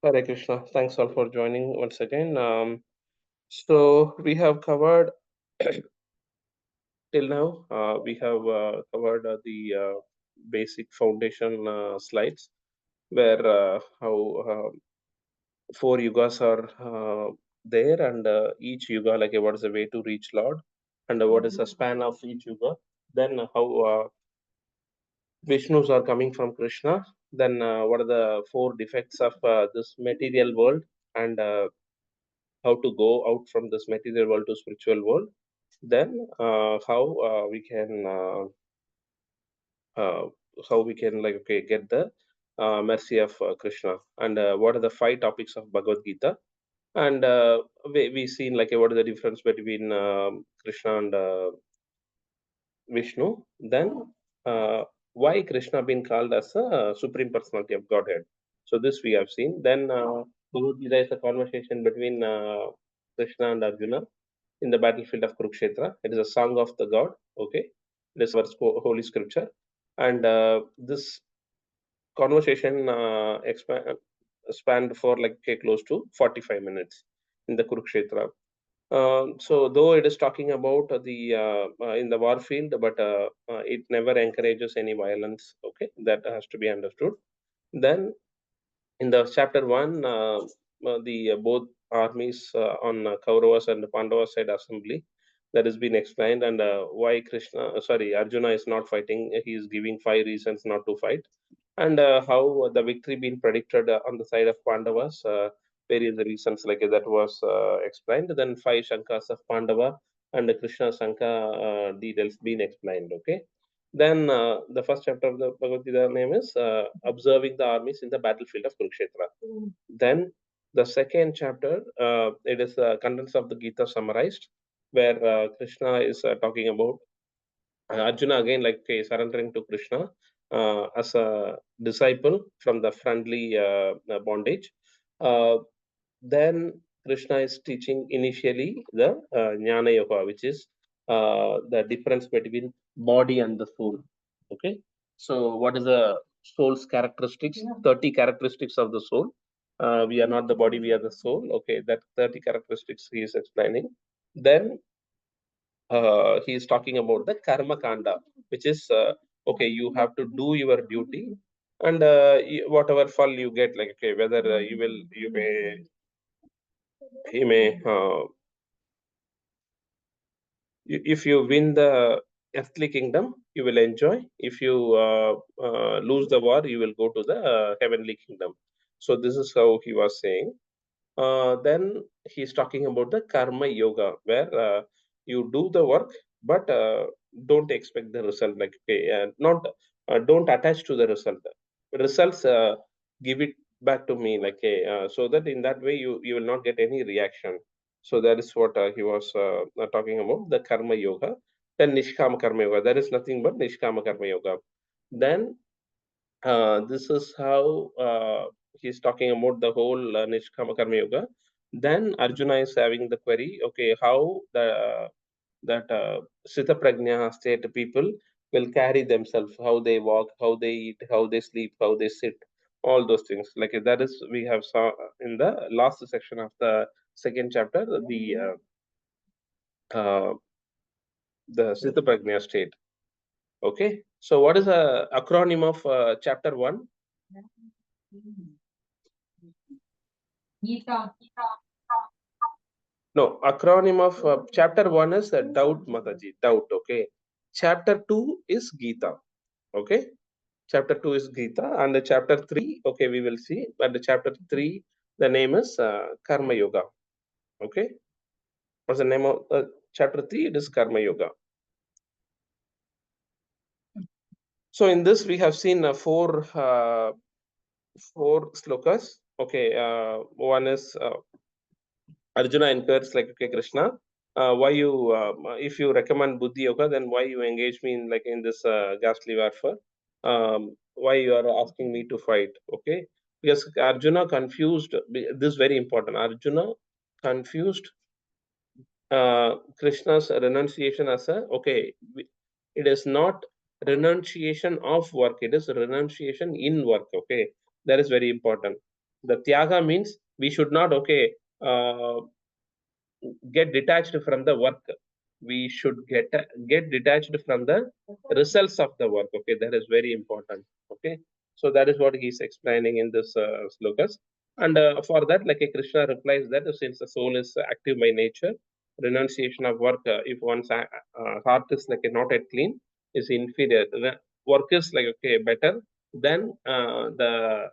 Hare Krishna. Thanks all for joining once again. So we have covered till now. We have covered the basic foundation slides where how four yugas are there, and each yuga, like what is the way to reach Lord, and what is the span of each yuga. Then how Vishnus are coming from Krishna. Then what are the four defects of this material world, and how to go out from this material world to spiritual world. Then how uh, we can like get the mercy of Krishna, and what are the five topics of Bhagavad Gita, and we seen like what is the difference between Krishna and Vishnu. Then why Krishna been called as a supreme personality of Godhead. So this we have seen. Then Bhagavad Gita is a conversation between Krishna and Arjuna in the battlefield of Kurukshetra. It is a song of the god. Okay, it is our holy scripture, and this conversation spanned for like close to 45 minutes in the Kurukshetra. So though it is talking about the in the war field, but it never encourages any violence. Okay, that has to be understood. Then in the chapter one, the both armies on Kauravas and Pandavas side assembly that has been explained, and why Arjuna is not fighting. He is giving five reasons not to fight, and how the victory been predicted on the side of Pandavas. Various reasons like that was explained. Then five Shankas of Pandava and Krishna Shanka details been explained. Okay. Then the first chapter of the Bhagavad Gita name is observing the armies in the battlefield of Kurukshetra. Then the second chapter, it is the contents of the Gita summarized, where Krishna is talking about Arjuna again, like surrendering to Krishna as a disciple from the friendly bondage. Then Krishna is teaching initially the Jnana Yoga, which is the difference between body and the soul. Okay, so what is the soul's characteristics? 30 characteristics of the soul. We are not the body, we are the soul. Okay, that 30 characteristics he is explaining. Then he is talking about the karma kanda, which is okay, you have to do your duty, and whatever fall you get, like okay, whether you may if you win the earthly kingdom, you will enjoy. If you lose the war, you will go to the heavenly kingdom. So this is how he was saying. Then he's talking about the karma yoga, where you do the work, but don't expect the result. Like okay, not don't attach to the result. Results give it back to me, like so that in that way you will not get any reaction. So that is what he was talking about the karma yoga. Then nishkama karma yoga. There is nothing but nishkama karma yoga. Then this is how he's talking about the whole Nishkama Karma Yoga. Then Arjuna is having the query, okay, how that Sita Prajna state people will carry themselves, how they walk, how they eat, how they sleep, how they sit, all those things. Like that is we have saw in the last section of the second chapter, uh, the Sita Prajna state. Okay, so what is the acronym of chapter 1? No, acronym of chapter 1 is doubt, Mataji, doubt. Okay, chapter 2 is Gita. Okay, chapter 2 is Gita, and the chapter 3, okay, we will see. But the chapter 3, the name is Karma Yoga. Okay, what's the name of chapter 3? It is Karma Yoga. So in this, we have seen four slokas. Okay, one is Arjuna inquires like, okay, Krishna, why you, if you recommend Buddhi Yoga, then why you engage me in like in this ghastly warfare? Why you are asking me to fight? Okay, because Arjuna confused. This is very important. Arjuna confused Krishna's renunciation as a okay. It is not renunciation of work. It is renunciation in work. Okay, that is very important. The tyaga means we should not, okay, get detached from the work. We should get detached from the results of the work. Okay, that is very important. Okay, so that is what he is explaining in this slokas. And for that, like a Krishna replies that since the soul is active by nature, renunciation of work, if one's heart is like not at clean, is inferior. The work is like okay better than the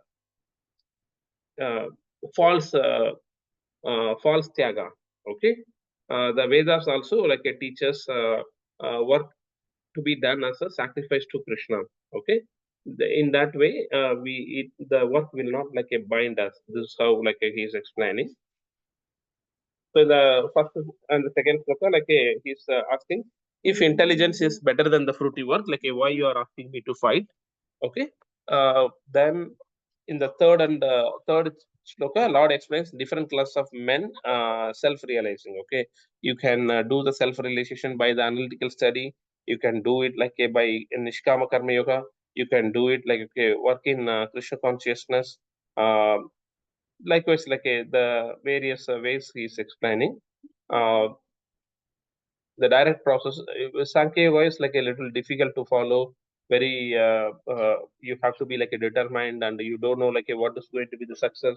uh, false false tyaga. Okay, the Vedas also like a teaches work to be done as a sacrifice to Krishna. Okay, in that way, the work will not like a bind us. This is how like he is explaining. So the first and the second sloka, like he's asking if intelligence is better than the fruity work, like why you are asking me to fight? Okay, then in the third shloka, Lord explains different class of men self-realizing. Okay, you can do the self-realization by the analytical study. You can do it like by Nishkama Karma Yoga. You can do it like okay, work in Krishna consciousness. Uh, Likewise, like the various ways he is explaining. Uh, the direct process, Sankhya Yoga is like a little difficult to follow. Very, you have to be like a determined, and you don't know like what is going to be the success.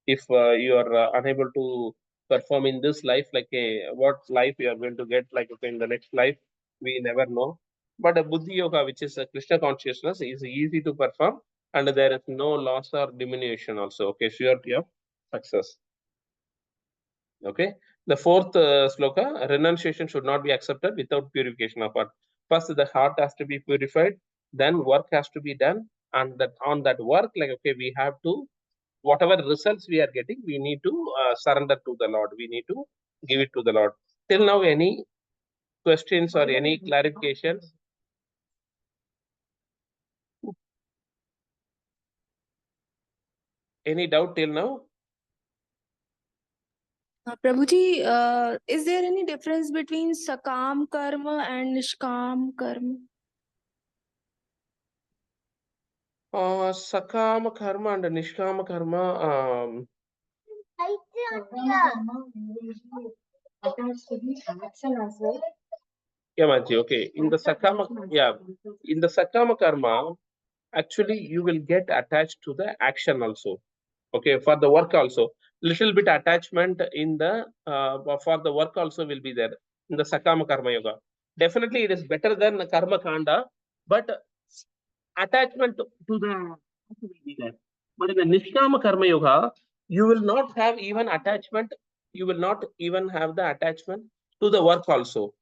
If you are unable to perform in this life, like what life you are going to get, like okay, in the next life, we never know. But a Buddhi Yoga, which is a Krishna consciousness, is easy to perform, and there is no loss or diminution. Also, okay, surety of success. Okay. The fourth sloka, renunciation should not be accepted without purification of heart. First, the heart has to be purified, then work has to be done, and that on that work, like okay, we have to whatever results we are getting, we need to surrender to the Lord. We need to give it to the Lord. Till now, any questions or any clarifications? Any doubt till now? Prabhuji, is there any difference between sakam karma and nishkam karma? Sakama karma and nishkama karma. Yeah, Manji, okay. In the Sakama, yeah, in the Sakama karma, actually you will get attached to the action also. Okay, for the work also, little bit attachment in the for the work also will be there in the Sakama karma yoga. Definitely, it is better than the karma kanda, but attachment to the will be there. But in the Nishkama karma yoga, you will not have even attachment. You will not even have the attachment to the work also.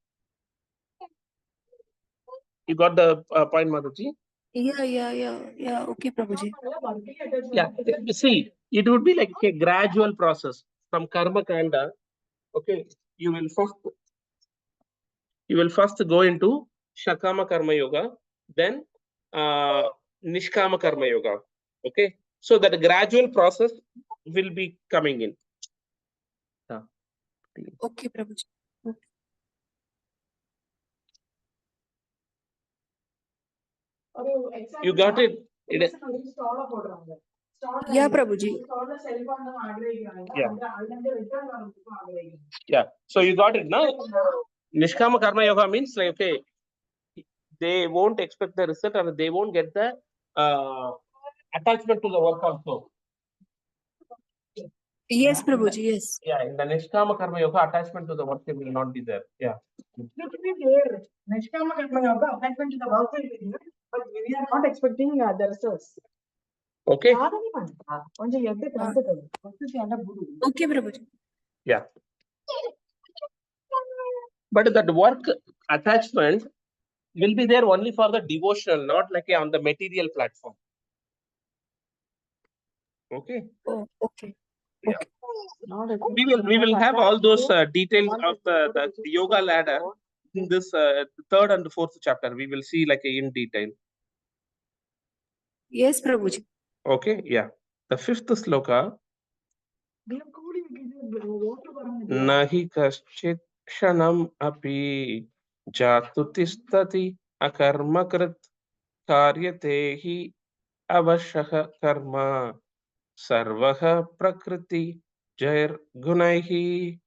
You got the point, Madhuji? Yeah. Okay, Prabhuji. Yeah, see, it would be like a gradual process from karma kanda. Okay, you will first go into shakama karma yoga, then nishkama karma yoga. Okay, so that gradual process will be coming in. Okay, Prabhuji. Okay. You got it? Yeah, Prabhuji. Yeah. Yeah. So you got it now? Nishkama karma yoga means like okay, they won't expect the result and they won't get the attachment to the work also. Yes, Prabhuji, yes. Yeah, in the Nishkama karma yoga, attachment to the work will not be there. Yeah. It will be there. Nishkama karma yoga, attachment to the work will be there, but we are not expecting the results. Okay. Okay, Prabhuji. Yeah. But that work attachment will be there only for the devotional, not like on the material platform. Okay. Oh, okay. Yeah. We will have all those details of the yoga ladder in this third and fourth chapter. We will see like in detail. Yes, Prabhuji. Okay. Yeah. The fifth sloka. Nahi kaschit kshanam api jatu tistati akarmakrit karyate hi avashah karma Sarvaha Prakriti Jair Gunaihi.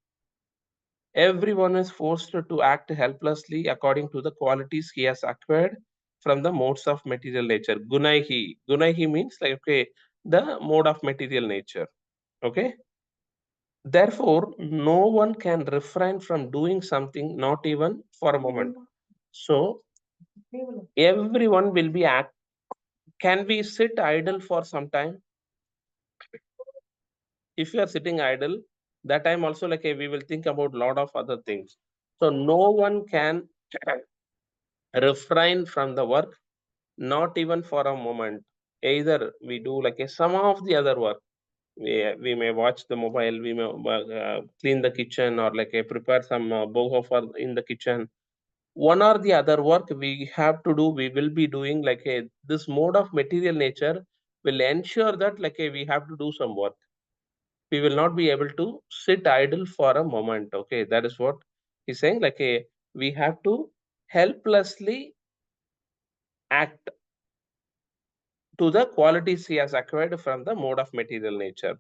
Everyone is forced to act helplessly according to the qualities he has acquired from the modes of material nature. Gunaihi. Gunaihi means like, okay, the mode of material nature. Okay. Therefore, no one can refrain from doing something, not even for a moment. So, everyone will be act. Can we sit idle for some time? If you are sitting idle, that time also like we will think about lot of other things. So no one can refrain from the work, not even for a moment. Either we do like some of the other work. We may watch the mobile, we may clean the kitchen, or like prepare some boho for in the kitchen. One or the other work we have to do, we will be doing like this mode of material nature will ensure that like we have to do some work. We will not be able to sit idle for a moment. Okay, that is what he's saying. Like we have to helplessly act to the qualities he has acquired from the mode of material nature.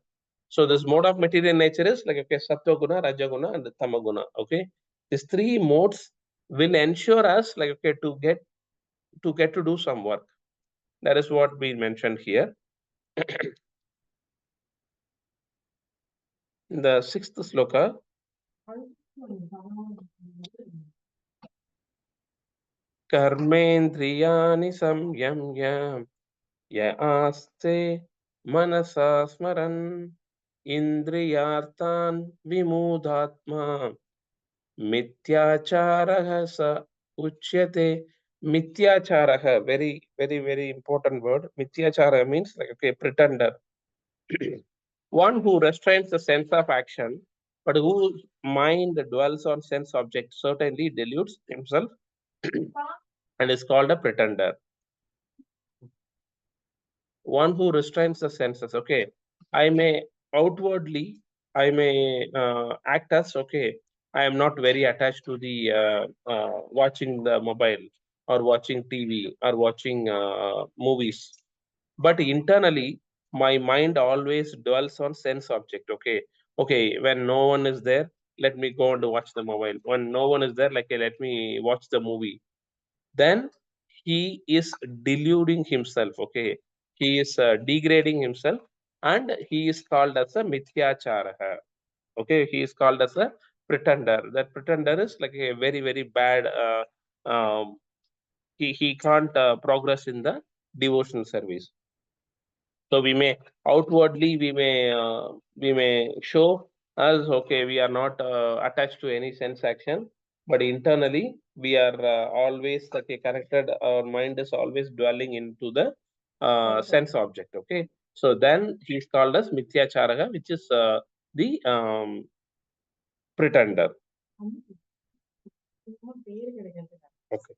So this mode of material nature is like okay, sattva guna, raja guna, and tama guna. Okay, these three modes will ensure us like okay to do some work. That is what we mentioned here. In the sixth sloka, कर्मेन्द्रियाणि संयम्य य आस्ते मनसा स्मरन् इन्द्रियार्थान् विमूढात्मा मिथ्याचारः स उच्यते. Mityacharah, very important word. Mityacharah means like okay, pretender. One who restrains the sense of action, but whose mind dwells on sense objects, certainly deludes himself and is called a pretender. One who restrains the senses. Okay, I may outwardly, I may act as okay, I am not very attached to the watching the mobile or watching TV or watching movies, but internally my mind always dwells on sense object. Okay, okay, when no one is there, let me go and watch the mobile. When no one is there, like let me watch the movie. Then he is deluding himself. Okay, he is degrading himself, and he is called as a mithyacharaha. Okay, he is called as a pretender. That pretender is like a very bad. He can't progress in the devotional service. So we may outwardly we may show as okay, we are not attached to any sense action, but internally we are always okay, connected. Our mind is always dwelling into the sense object. Okay, so then he's called as mithyacharaga, which is the pretender. Okay.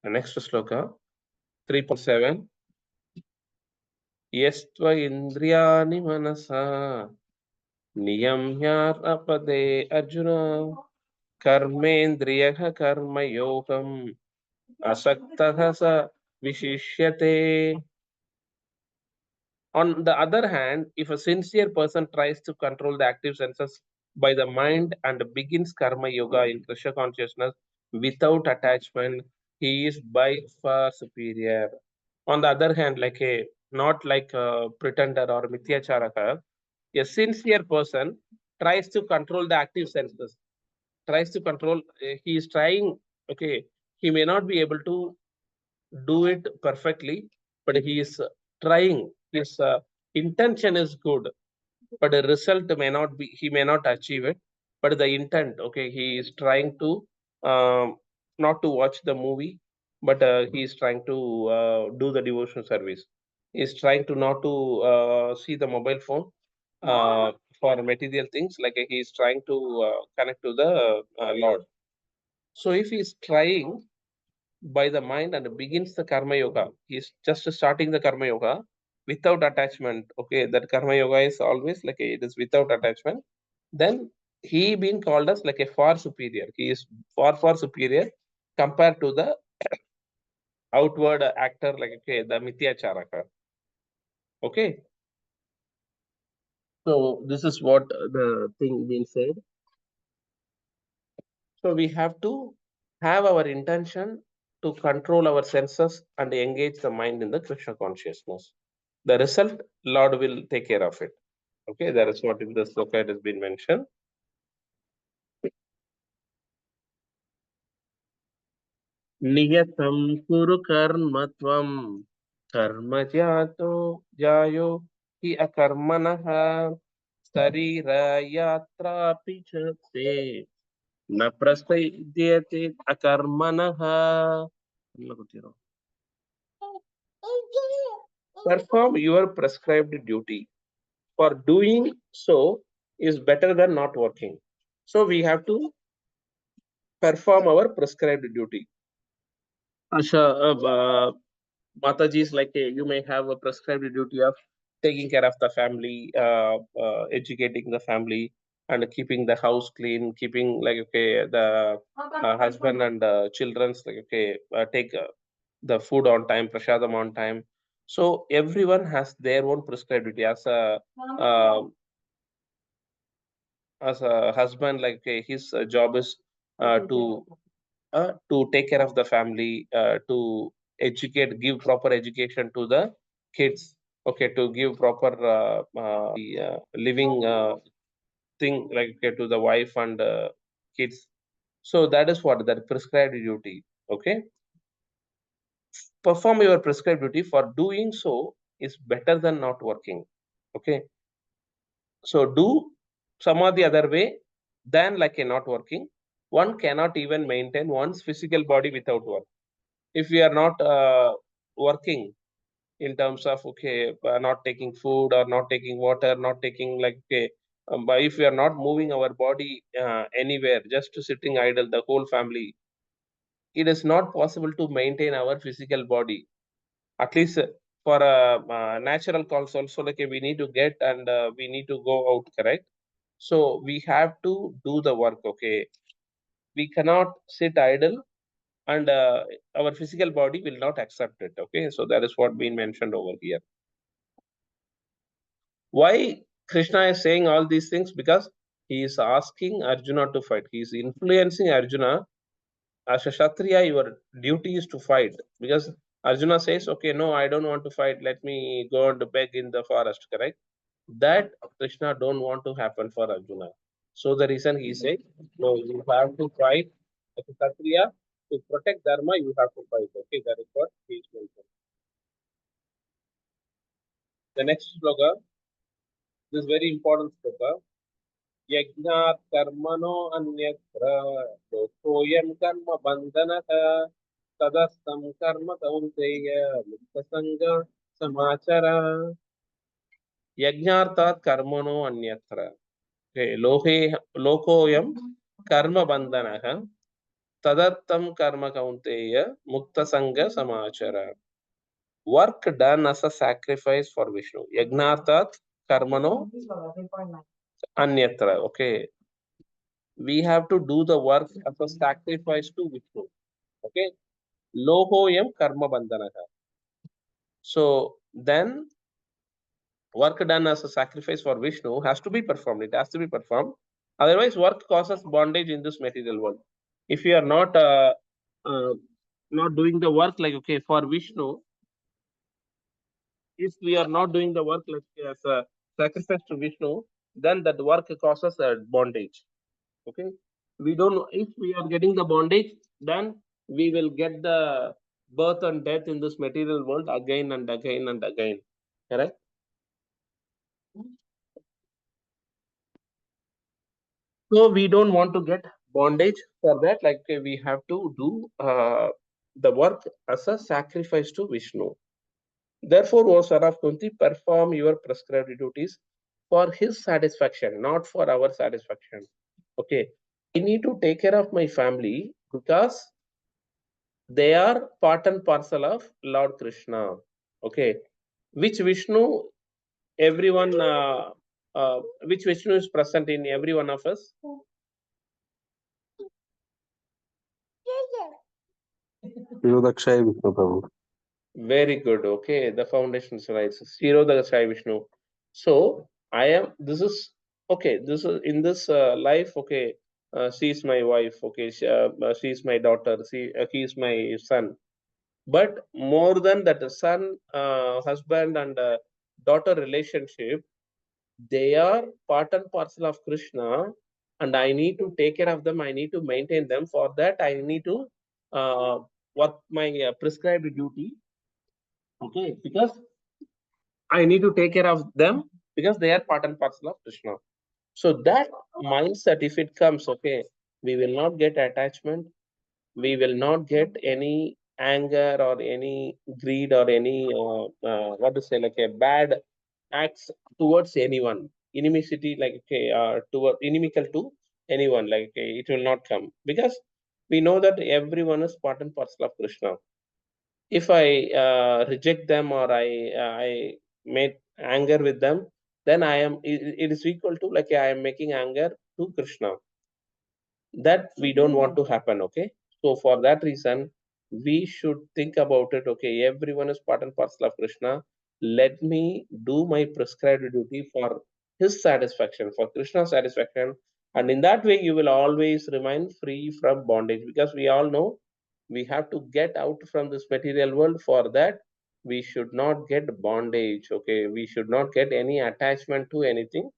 The next sloka 3.7. Yestva indriyani manasa नियम्यापदे Arjun कर्मेन्द्रियः कर्मयोगम् असक्तः स विशिष्यते. On the other hand, if a sincere person tries to control the active senses by the mind and begins karma yoga in Krishna consciousness without attachment, he is by far superior. On the other hand, like a not like a pretender or mithyacharaka, a sincere person tries to control the active senses, tries to control, he is trying, okay, he may not be able to do it perfectly, but he is trying. His intention is good, but the result may not be, he may not achieve it. But the intent, okay, he is trying to not to watch the movie, but he is trying to do the devotional service. He is trying to not to see the mobile phone for material things, like he is trying to connect to the Lord. So if he is trying by the mind and begins the karma yoga, he's just starting the karma yoga without attachment. Okay, that karma yoga is always like it is without attachment. Then he being called as like a far superior. He is far superior compared to the outward actor, like okay, the mithyacharaka. Okay. So this is what the thing being said. So we have to have our intention to control our senses and engage the mind in the Krishna consciousness. The result, Lord will take care of it. Okay, that is what in the sloka it has been mentioned. Niyatam kuru karma tvam karma jayo hi akarmanaha sarira yatra pichate na prasadyate akarmanaha. Perform your prescribed duty. For doing so is better than not working. So we have to perform our prescribed duty. Asha, Mataji is like you may have a prescribed duty of taking care of the family, educating the family, and keeping the house clean, keeping like okay the husband and children's like okay take the food on time, prasadam on time. So everyone has their own prescribed duty uh, as a husband. Like okay, his job is to take care of the family, to educate, give proper education to the kids. Okay, to give proper living thing like okay, to the wife and kids. So that is what that prescribed duty. Okay, perform your prescribed duty. For doing so is better than not working. Okay, so do some of the other way than like a not working. One cannot even maintain one's physical body without work. If we are not working in terms of okay not taking food or not taking water, not taking like okay but if we are not moving our body anywhere, just sitting idle the whole family, it is not possible to maintain our physical body. At least for natural calls also like we need to get and we need to go out, correct? So we have to do the work. Okay, we cannot sit idle and our physical body will not accept it. Okay, so that is what being mentioned over here. Why Krishna is saying all these things? Because he is asking Arjuna to fight. He is influencing Arjuna. As a Kshatriya, your duty is to fight. Because Arjuna says, okay, no, I don't want to fight. Let me go and beg in the forest, correct? That Krishna don't want to happen for Arjuna. So the reason he said, no, you have to fight as a Kshatriya. To protect Dharma, you have to fight. Okay, that is what he is mentioning. The next sloka, this is very important sloka. यज्ञात् कर्मणो अन्यत्र लोकोऽयं कर्म बन्धनः तदस्थं कर्म कौन्तेय मुक्तसङ्ग समाचर. यज्ञार्थात् कर्मणो अन्यत्र लोके लोकोऽयं कर्म बन्धनः तदर्थं कर्म कौन्तेय मुक्तसङ्ग समाचर. Work done as a sacrifice for Vishnu. Yajnartat karmano anyatra. Okay, we have to do the work as a sacrifice to Vishnu. Okay, lohoyam karma bandhanaha. So then work done as a sacrifice for Vishnu has to be performed. It has to be performed. Otherwise, work causes bondage in this material world. If you are uh, not doing the work like okay for Vishnu, if we are not doing the work like as a sacrifice to Vishnu, then that work causes a bondage. Okay, we don't. If we are getting the bondage, then we will get the birth and death in this material world again and again and again. Correct? So we don't want to get bondage. For that, like we have to do the work as a sacrifice to Vishnu. Therefore, O son of Kunti, perform your prescribed duties for his satisfaction, not for our satisfaction. Okay, I need to take care of my family because they are part and parcel of Lord Krishna. Okay, which Vishnu, everyone, which Vishnu is present in every one of us? Virudakshay Vishnu Prabhu. Very good. Okay, the foundation is right. Shirodaka Sai Vishnu. So I am. This is okay. This is in this life. Okay, she is my wife. Okay, she is my daughter. He is my son. But more than that, the son, husband, and daughter relationship, they are part and parcel of Krishna, and I need to take care of them. I need to maintain them. For that, I need to uh, work my prescribed duty. Okay, because I need to take care of them because they are part and parcel of Krishna. So that mindset, if it comes, okay, we will not get attachment. We will not get any anger or any greed or any what to say, like a bad acts towards anyone. Inimicity, like okay, toward inimical to anyone, like okay, it will not come because we know that everyone is part and parcel of Krishna. If I reject them or I made anger with them, then it is equal to like I am making anger to Krishna. That we don't want to happen. Okay, so for that reason we should think about it. Okay, everyone is part and parcel of Krishna. Let me do my prescribed duty for his satisfaction, for Krishna's satisfaction, and in that way you will always remain free from bondage, because we all know we have to get out from this material world. For that we should not get bondage. Okay, we should not get any attachment to anything.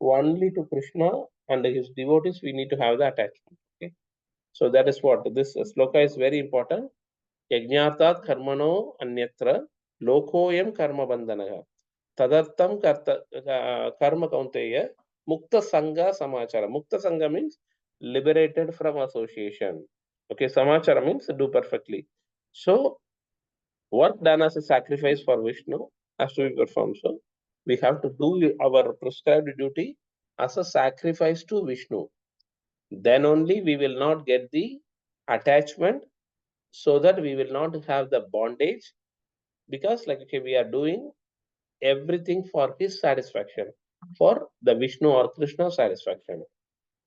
Only to Krishna and his devotees we need to have the attachment. Okay, so that is what this sloka is very important. Yajñātāt karmano anyatra lokoyam karma bandhanaha tadartam karma kaunteya mukta sangha samachara. Mukta sangha means liberated from association. Okay, samachara means do perfectly. So work done as a sacrifice for Vishnu has to be performed. So we have to do our prescribed duty as a sacrifice to Vishnu. Then only we will not get the attachment, so that we will not have the bondage, because like okay, we are doing everything for his satisfaction, for the Vishnu or Krishna satisfaction.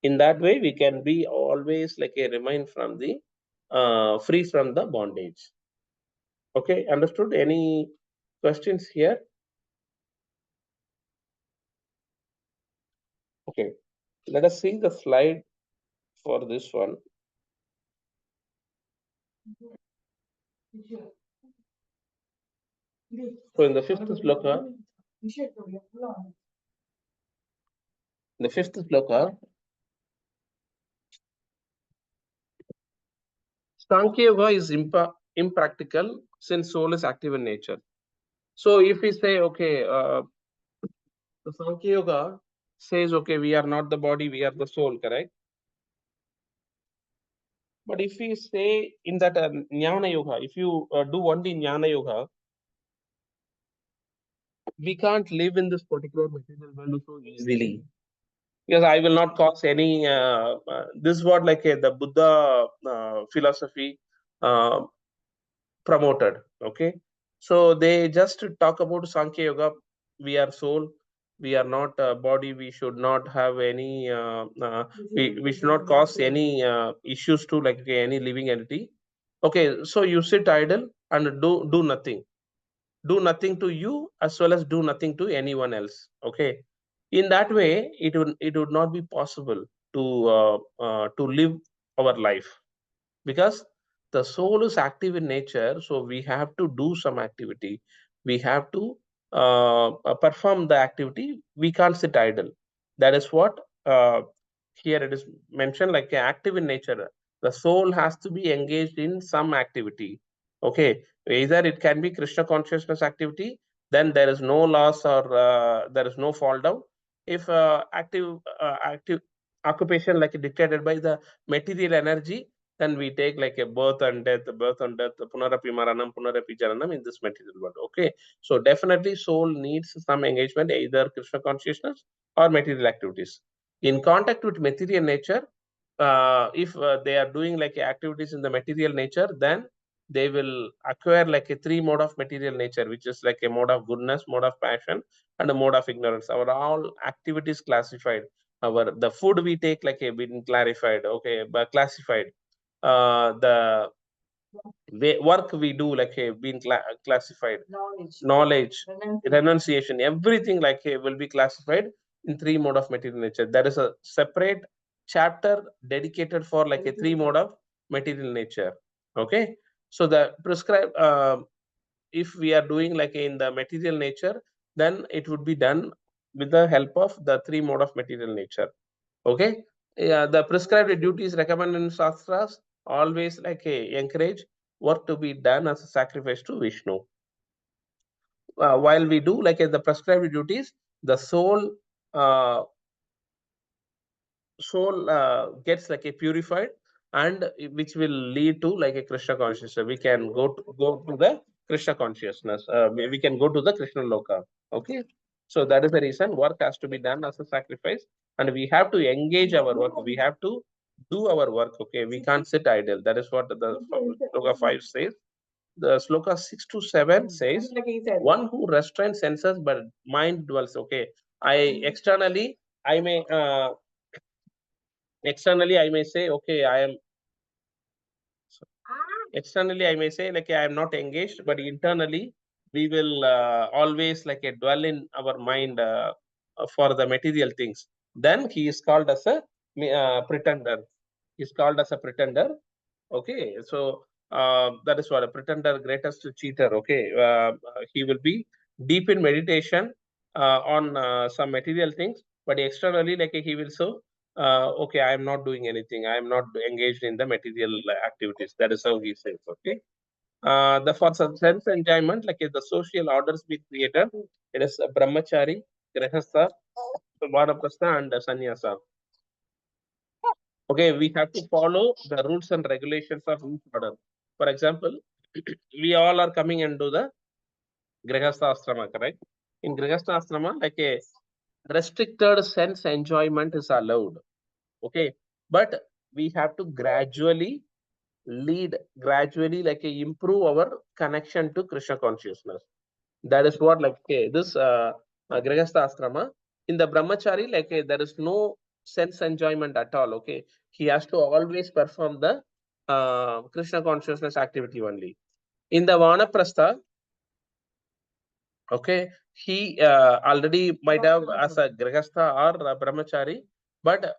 In that way we can be always like a remain from the free from the bondage. Okay, understood? Any questions here? Okay, let us see the slide for this one. So in the fifth sloka, Sankhya Yoga is impractical since soul is active in nature. So if we say, okay, the Sankhya Yoga says, okay, we are not the body, we are the soul, correct? But if we say in that Jnana Yoga, if you do only Jnana Yoga, we can't live in this particular material world so easily. Because I will not cause any, this is what like the Buddha philosophy promoted. Okay, so they just talk about Sankhya Yoga. We are soul, we are not body. We should not have any we should not cause any issues to like any living entity. Okay, so you sit idle and do nothing. Do nothing to you as well as do nothing to anyone else. Okay, in that way it would not be possible to live our life, because the soul is active in nature. So we have to do some activity. We have to perform the activity. We can't sit idle. That is what here it is mentioned, like active in nature. The soul has to be engaged in some activity. Okay, either it can be Krishna consciousness activity, then there is no loss or there is no fall down. If active occupation like dictated by the material energy, then we take like a birth and death, punarapi maranam, punarapi jananam in this material world. Okay, so definitely soul needs some engagement, either Krishna consciousness or material activities. In contact with material nature, if they are doing like activities in the material nature, then they will acquire like a three mode of material nature, which is like a mode of goodness, mode of passion, and a mode of ignorance. Our all activities classified. Our the food we take like a been clarified. Okay, but classified. The work we do, like been classified. Knowledge, Renunciation. renunciation, everything like will be classified in three mode of material nature. There is a separate chapter dedicated for like a three mode of material nature. Okay, so the prescribed if we are doing like in the material nature, then it would be done with the help of the three mode of material nature. Okay, yeah, the prescribed duties recommended in shastras always like encourage work to be done as a sacrifice to Vishnu. While we do like the prescribed duties, the uh, soul gets like a purified, and which will lead to like a Krishna consciousness. We can go to the Krishna consciousness. We can go to the Krishna loka. Okay, so that is the reason work has to be done as a sacrifice, and we have to engage our work. We have to do our work. Okay, we can't sit idle. That is what the sloka 5 says. The sloka 6 to 7 says, one who restrains senses but mind dwells. Okay, I externally I may externally I may say, okay, I am externally I may say like I am not engaged, but internally we will always like dwell in our mind for the material things. Then he is called as a pretender. He is called as a pretender. Okay, so that is what a pretender, greatest cheater. Okay, he will be deep in meditation on some material things, but externally like he will so okay, I am not doing anything, I am not engaged in the material activities. That is how he says. Okay, the for sense enjoyment, like the social orders be created, it is brahmachari, grihastha, vanaprastha and sannyasa. Okay, we have to follow the rules and regulations of each order. For example, we all are coming into the grihastha ashrama, correct? In grihastha ashrama, like a restricted sense enjoyment is allowed. Okay, but we have to gradually gradually like improve our connection to Krishna consciousness. That is what like this grihastha ashrama. In the brahmachari, like there is no sense enjoyment at all. Okay, he has to always perform the Krishna consciousness activity only. In the vanaprastha, okay, he already might have as a grihastha or a brahmachari, but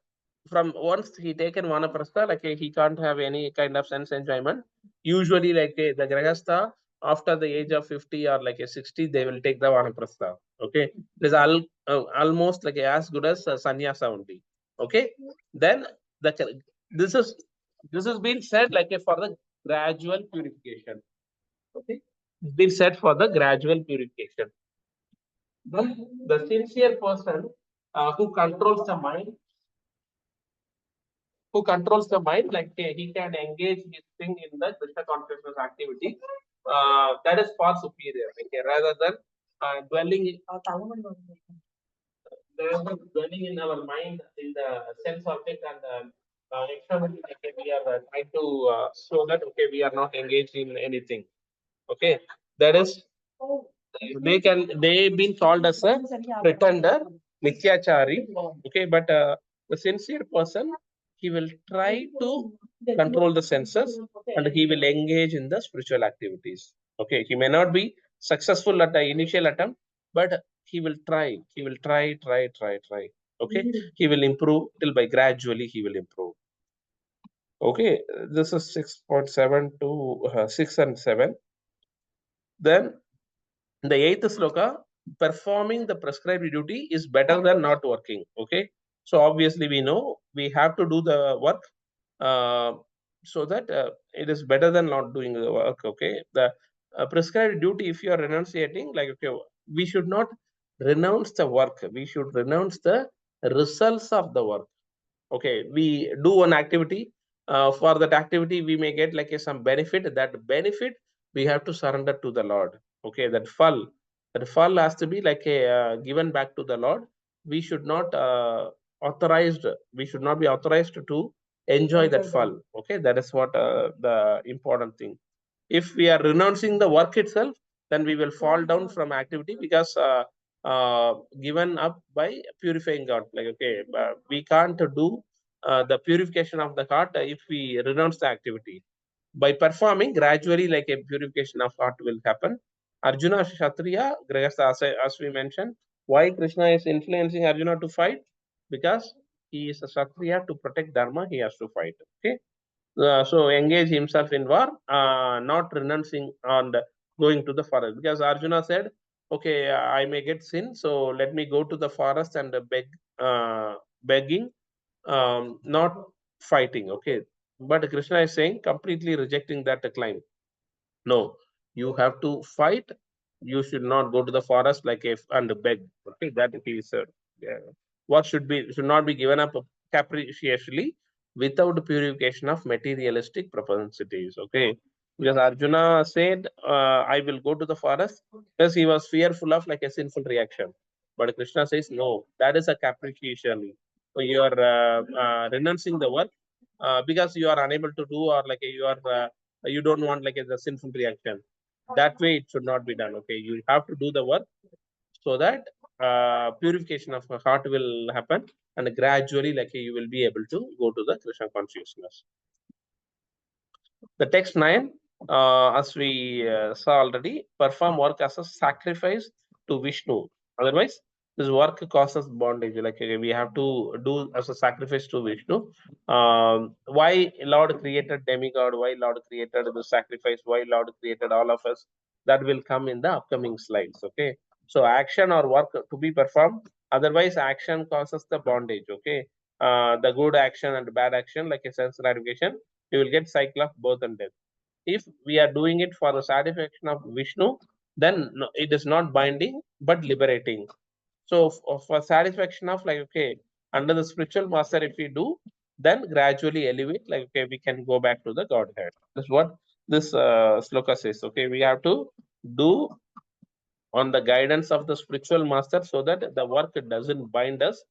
from once he taken vanaprastha, like he can't have any kind of sense enjoyment. Usually like the grihastha after the age of 50 or like a 60, they will take the vanaprastha. Okay, it is almost like as good as sannyasa only. Okay, then the this is this has been said like for the gradual purification. Okay, it's been said for the gradual purification. The sincere person who controls the mind, like he can engage his thing in the Krishna consciousness activity. That is far superior, okay, rather than dwelling dwelling in our mind in the sense of it, and externally like, we are trying to show that okay, we are not engaged in anything. Okay, that is they've been called as a pretender, mithyachari. Okay, but the sincere person, he will try to control the senses and he will engage in the spiritual activities. Okay, he may not be successful at the initial attempt, but he will try, try. Okay, he will improve till by gradually he will improve. Okay, this is 6.7 to 6 and 7. Then in the eighth sloka, performing the prescribed duty is better than not working. Okay, so obviously we know we have to do the work, uh, so that it is better than not doing the work. Okay, the prescribed duty, if you are renunciating, like okay, we should not renounce the work, we should renounce the results of the work. Okay, we do one activity, for that activity we may get like some benefit. That benefit we have to surrender to the Lord. Okay, that fall has to be like a given back to the Lord. We should not authorized we should not be authorized to enjoy that fall. Okay, that is what the important thing. If we are renouncing the work itself, then we will fall down from activity, because given up by purifying God. Like okay, we can't do the purification of the heart if we renounce the activity. By performing gradually, like a purification of heart will happen. Arjuna Kshatriya, Grihastha, as we mentioned, why Krishna is influencing Arjuna to fight? Because he is a Kshatriya, to protect Dharma, he has to fight. Okay. So engage himself in war, not renouncing on going to the forest. Because Arjuna said, okay, I may get sin, so let me go to the forest and begging, not fighting. Okay. But Krishna is saying, completely rejecting that claim. No, you have to fight. You should not go to the forest like if and beg. Okay, that is what should not be given up capriciously without purification of materialistic propensities. Okay, because Arjuna said, "I will go to the forest," because he was fearful of like a sinful reaction. But Krishna says, "No, that is a capriciation. So you are renouncing the work because you are unable to do, or like you are." You don't want like a sinful reaction. That way it should not be done. Okay, you have to do the work so that purification of the heart will happen, and gradually like you will be able to go to the Krishna consciousness. The text 9, as we saw already, perform work as a sacrifice to Vishnu. Otherwise, this work causes bondage. Like we have to do as a sacrifice to Vishnu. Why Lord created demigod? Why Lord created the sacrifice? Why Lord created all of us? That will come in the upcoming slides. Okay. So action or work to be performed. Otherwise, action causes the bondage. Okay. The good action and bad action, like a sense gratification, you will get cycle of birth and death. If we are doing it for the satisfaction of Vishnu, then no, it is not binding but liberating. So for satisfaction of like, okay, under the spiritual master, if we do, then gradually elevate, like, okay, we can go back to the Godhead. That's what this sloka says. Okay, we have to do on the guidance of the spiritual master so that the work doesn't bind us.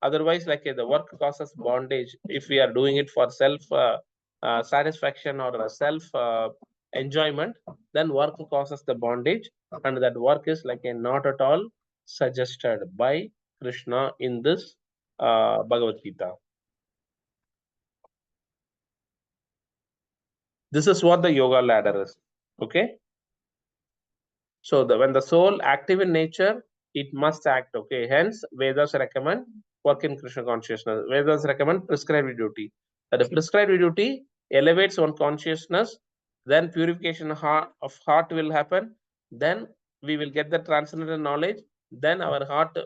Otherwise, like the work causes bondage. If we are doing it for self satisfaction or self enjoyment, then work causes the bondage, and that work is like a not at all suggested by Krishna in this Bhagavad Gita. This is what the yoga ladder is. Okay. So when the soul active in nature, it must act. Okay. Hence, Vedas recommend work in Krishna consciousness. Vedas recommend prescribed duty. The prescribed duty elevates one consciousness. Then purification of heart will happen. Then we will get the transcendental knowledge. Then our heart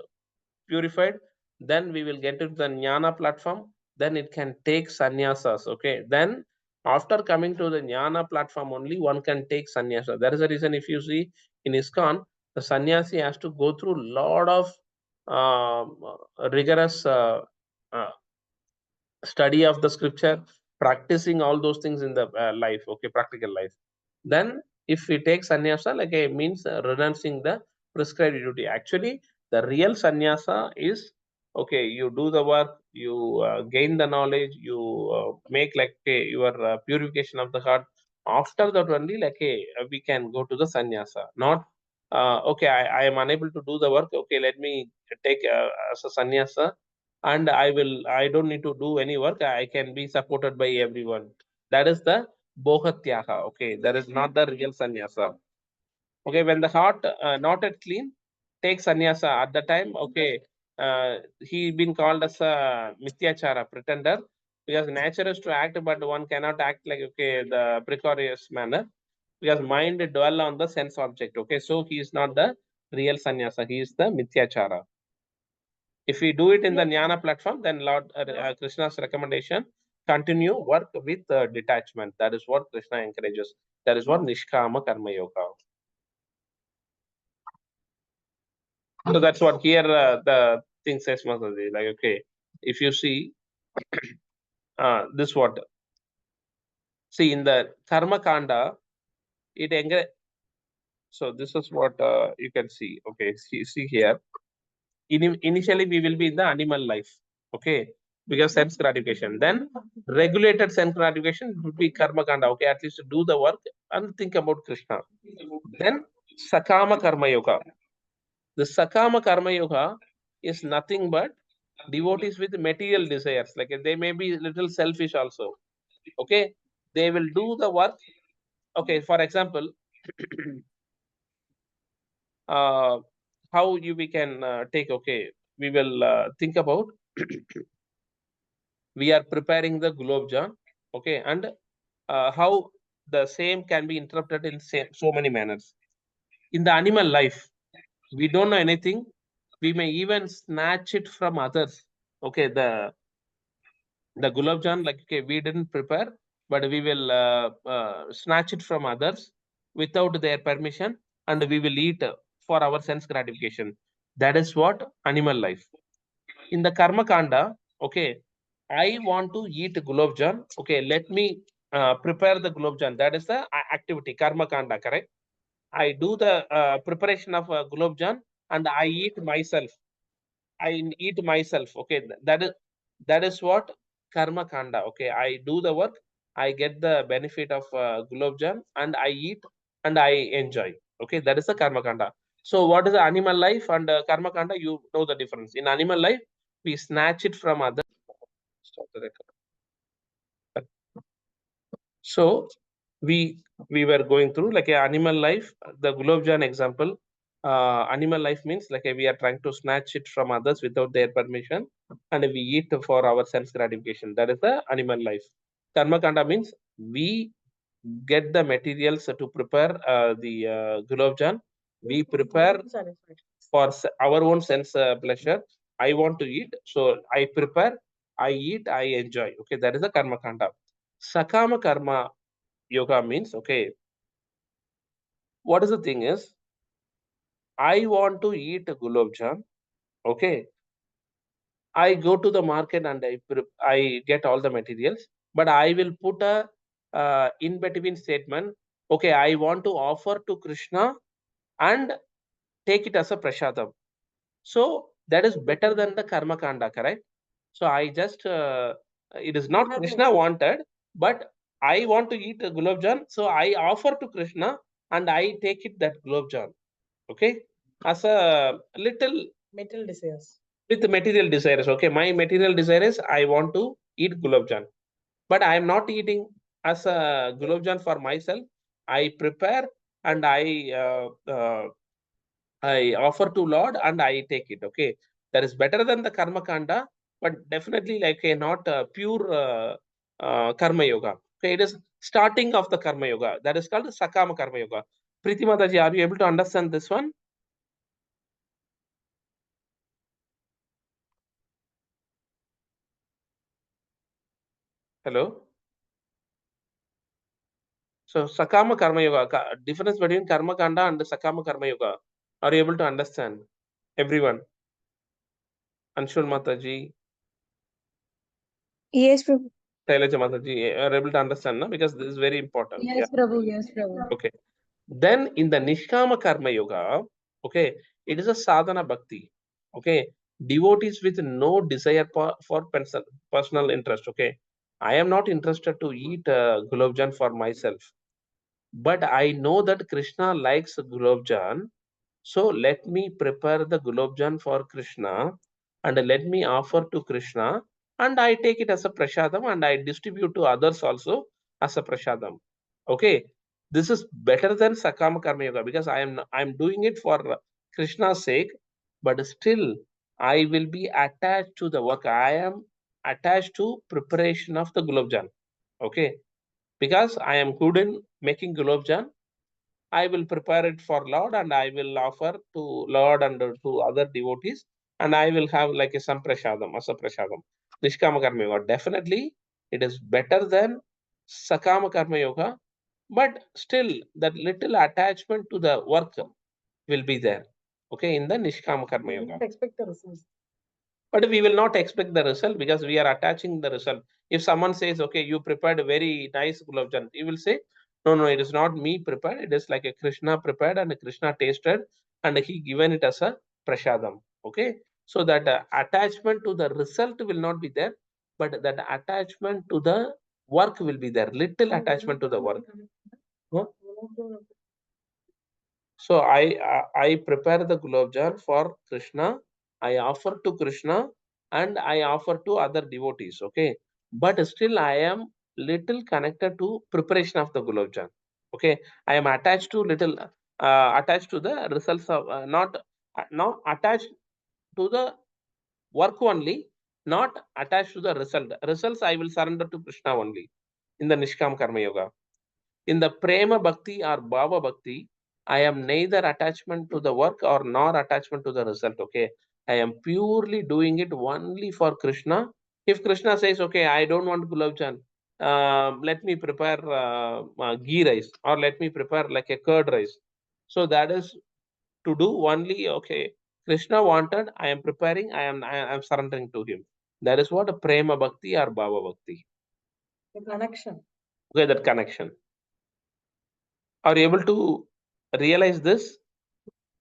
purified. Then we will get to the jnana platform. Then it can take sannyasas. Okay. Then after coming to the jnana platform only, one can take sannyasa. That is the reason if you see in ISKCON, the sannyasi has to go through a lot of rigorous uh, study of the scripture, practicing all those things in the life, okay, practical life. Then if we take sannyasa, like it means renouncing the prescribed duty. Actually, the real sannyasa is, okay, you do the work, you gain the knowledge, you make like your purification of the heart. After that only, like we can go to the sannyasa. Not okay, I am unable to do the work. Okay, let me take as a sannyasa, and I don't need to do any work. I can be supported by everyone. That is the bohatyaha. Okay, that is not the real sannyasa. Okay, when the heart not yet clean, take sannyasa at the time. Okay, he been called as a mithyachara, pretender, because nature is to act, but one cannot act like, okay, the precarious manner, because mind dwell on the sense object. Okay, so he is not the real sannyasa. He is the mithyachara. If we do it in the jnana platform, then Lord Krishna's recommendation, continue work with detachment. That is what Krishna encourages. That is what Nishkama Karma Yoga. So that's what here the thing says, Mataji. Like, okay, if you see this what, see in the Karma Kanda, it encourages. So this is what you can see. Okay, see here. Initially, we will be in the animal life. Okay, because sense gratification. Then regulated sense gratification would be Karma Kanda. Okay, at least do the work and think about Krishna. Then Sakama Karma Yoga. The Sakama Karma Yoga is nothing but devotees with material desires. Like they may be little selfish also. Okay. they will do the work. Okay, for example, how we can take, okay, we will think about we are preparing the gulab jamun, okay, and how the same can be interpreted in so many manners. In the animal life, we don't know anything. We may even snatch it from others. Okay, the gulab jamun, like, okay, we didn't prepare, but we will snatch it from others without their permission, and we will eat for our sense gratification. That is what animal life. In the karma kanda, okay, I want to eat gulab jamun. Okay, let me prepare the gulab jamun. That is the activity, karma kanda, correct? I do the preparation of gulab jamun and I eat myself. I eat myself. Okay, that is what karma kanda. Okay, I do the work. I get the benefit of gulab jamun and I eat and I enjoy. Okay, that is the karma kanda. So what is the animal life and karma kanda? You know the difference. In animal life, we snatch it from others. Stop the record. So we were going through like a animal life, the gulab jamun example. Animal life means like we are trying to snatch it from others without their permission, and we eat for our sense gratification. That is the animal life. Karma kanda means we get the materials to prepare the gulab jamun. We prepare for our own sense pleasure. I want to eat, so I prepare, I eat, I enjoy. Okay, that is the karma kanda. Sakama karma yoga means, okay, what is the thing is, I want to eat a gulab jamun. Okay, I go to the market and I get all the materials, but I will put a in between statement. Okay, I want to offer to Krishna and take it as a prasadam. So that is better than the karma kanda, correct? So I just it is not Krishna wanted, but I want to eat a gulab jamun, so I offer to Krishna and I take it that gulab jamun. Okay, as a little Material desires. with material desires. Okay, my material desire is I want to eat gulab jamun, but I am not eating as a gulab jamun for myself. I prepare and I offer to Lord and I take it. Okay, that is better than the karma kanda, but definitely like a not pure karma yoga. Okay, it is starting of the karma yoga. That is called sakama karma yoga. Preeti Mataji, are you able to understand this one? Hello. So Sakama Karma Yoga, difference between Karma Kanda and Sakama Karma Yoga. Are you able to understand? Everyone. Anshul Mataji, Yes, Prabhu. Shailaja Mataji, are able to understand, no? Because this is very important. Yes, Prabhu. Yes, Prabhu. Okay. Then in the Nishkama Karma Yoga, okay, it is a sadhana bhakti. Okay. Devotees with no desire for personal interest. Okay. I am not interested to eat gulab jamun for myself. But I know that Krishna likes gulab jamun. So let me prepare the gulab jamun for Krishna and let me offer to Krishna and I take it as a prasadam and I distribute to others also as a prasadam. Okay, this is better than Sakama Karma Yoga because I'm doing it for Krishna's sake, but still I will be attached to the work. I am attached to preparation of the gulab jamun. Okay, because I am good in making gulab jamun, I will prepare it for Lord and I will offer to Lord and to other devotees and I will have like a some prasadam, asa prasadam. Nishkama Karma Yoga. Definitely it is better than Sakama Karma Yoga, but still that little attachment to the work will be there. Okay, in the Nishkama Karma Yoga. Expect the results. But we will not expect the result because we are attaching the result. If someone says, okay, you prepared a very nice gulab jamun, you will say, no, it is not me prepared. It is like a Krishna prepared and a Krishna tasted and he given it as a prasadam. Okay. So that attachment to the result will not be there, but that attachment to the work will be there. Little attachment to the work. Huh? So I prepare the gulab jamun for Krishna. I offer to Krishna and I offer to other devotees. Okay, but still I am little connected to preparation of the gulab jamun. Okay, I am attached to little attached to the results of not attached to the work only, not attached to the result. Results I will surrender to Krishna only in the Nishkam Karma Yoga. In the Prema Bhakti or Bhava Bhakti, I am neither attachment to the work or nor attachment to the result. Okay, I am purely doing it only for Krishna. If Krishna says, okay, I don't want gulab jamun, let me prepare ghee rice, or let me prepare like a curd rice. So that is to do only, okay, Krishna wanted, I am preparing, I am surrendering to him. That is what a Prema Bhakti or Bhava Bhakti. The connection. Okay, that connection. Are you able to realize this?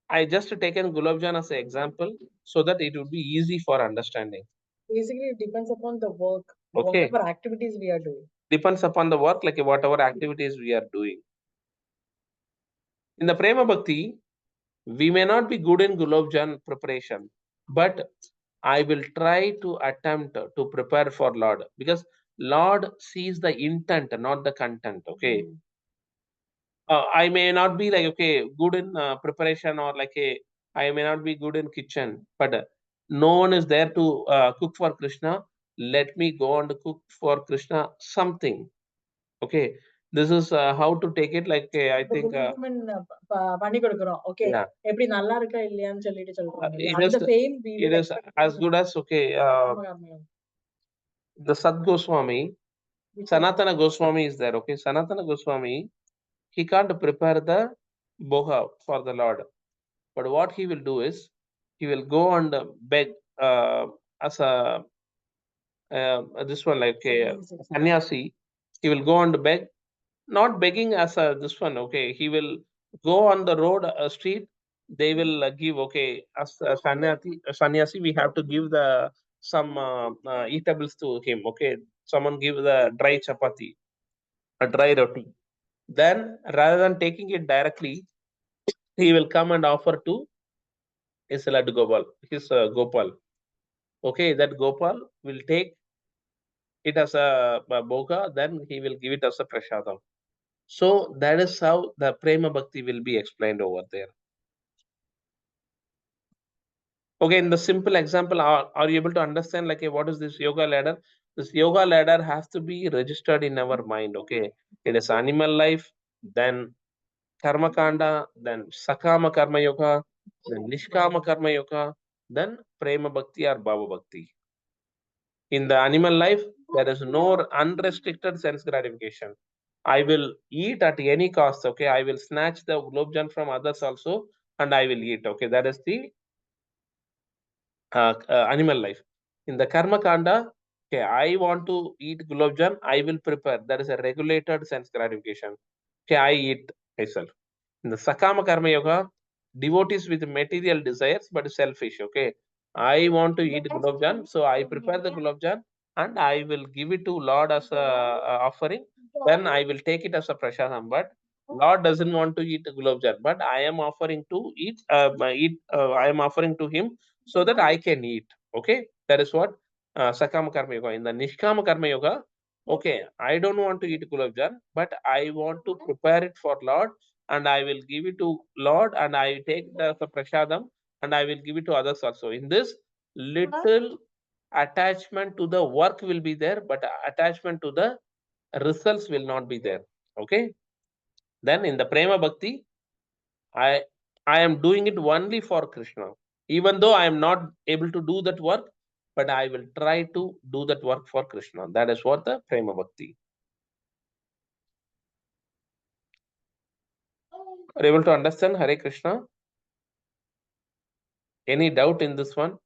I just taken Gulab Jamun as an example so that it would be easy for understanding. Basically, it depends upon the work, Okay. whatever activities we are doing. Depends upon the work, like whatever activities we are doing. In the Prema Bhakti, we may not be good in Gulab Jamun preparation, but I will try to attempt to prepare for Lord, because Lord sees the intent, not the content. Okay. I may not be like, okay, good in preparation, or like I may not be good in kitchen, but no one is there to cook for Krishna. Let me go and cook for Krishna something. Okay, this is how to take it. Like I think பண்ணி கொடுக்கிறோம். Okay, yeah, எப்படி நல்லா இருக்கா இல்லையான்னு சொல்லிட்டு சொல்றாங்க. it is அந்த same we it will is expect as good as okay. The Sad Goswami, Sanatana Goswami is there. Okay, Sanatana Goswami, he can't prepare the boha for the Lord. But what he will do is, he will go and beg as a this one, like a sannyasi. He will go and beg, not begging as a this one. Okay, he will go on the road, street. They will give, okay, as a sannyasi, we have to give the some eatables to him. Okay, someone give the dry chapati, a dry roti. Then rather than taking it directly, he will come and offer to his Lad Gopal, his Gopal. Okay, that Gopal will take it as a boga, then he will give it as a prasadam. So that is how the Prema Bhakti will be explained over there. Okay, in the simple example, are you able to understand, like, what is this yoga ladder? This yoga ladder has to be registered in our mind. Okay, it is animal life, then karma kanda, then sakama karma yoga, then nishkama karma yoga, then Prema Bhakti or Bhava Bhakti. In the animal life, there is no unrestricted sense gratification. I will eat at any cost. Okay, I will snatch the gulab jamun from others also, and I will eat. Okay, that is the animal life. In the karma kanda, okay, I want to eat gulab jamun, I will prepare. That is a regulated sense gratification. Okay, I eat myself. In the sakama karma yoga, devotees with material desires but selfish. Okay, I want to eat gulab jamun, so I prepare the gulab jamun and I will give it to Lord as a offering. Then I will take it as a prasadam. But Lord doesn't want to eat gulab jamun, but I am offering to eat. I am offering to him so that I can eat. Okay, that is what sakama karma yoga. In the nishkama karma yoga, okay, I don't want to eat gulab jamun, but I want to prepare it for Lord, and I will give it to Lord, and I take the prasadam, and I will give it to others also. In this, little attachment to the work will be there, but attachment to the results will not be there. Okay. Then in the Prema Bhakti, I am doing it only for Krishna. Even though I am not able to do that work, but I will try to do that work for Krishna. That is what the Prema Bhakti. Are you able to understand? Hare Krishna? Any doubt in this one?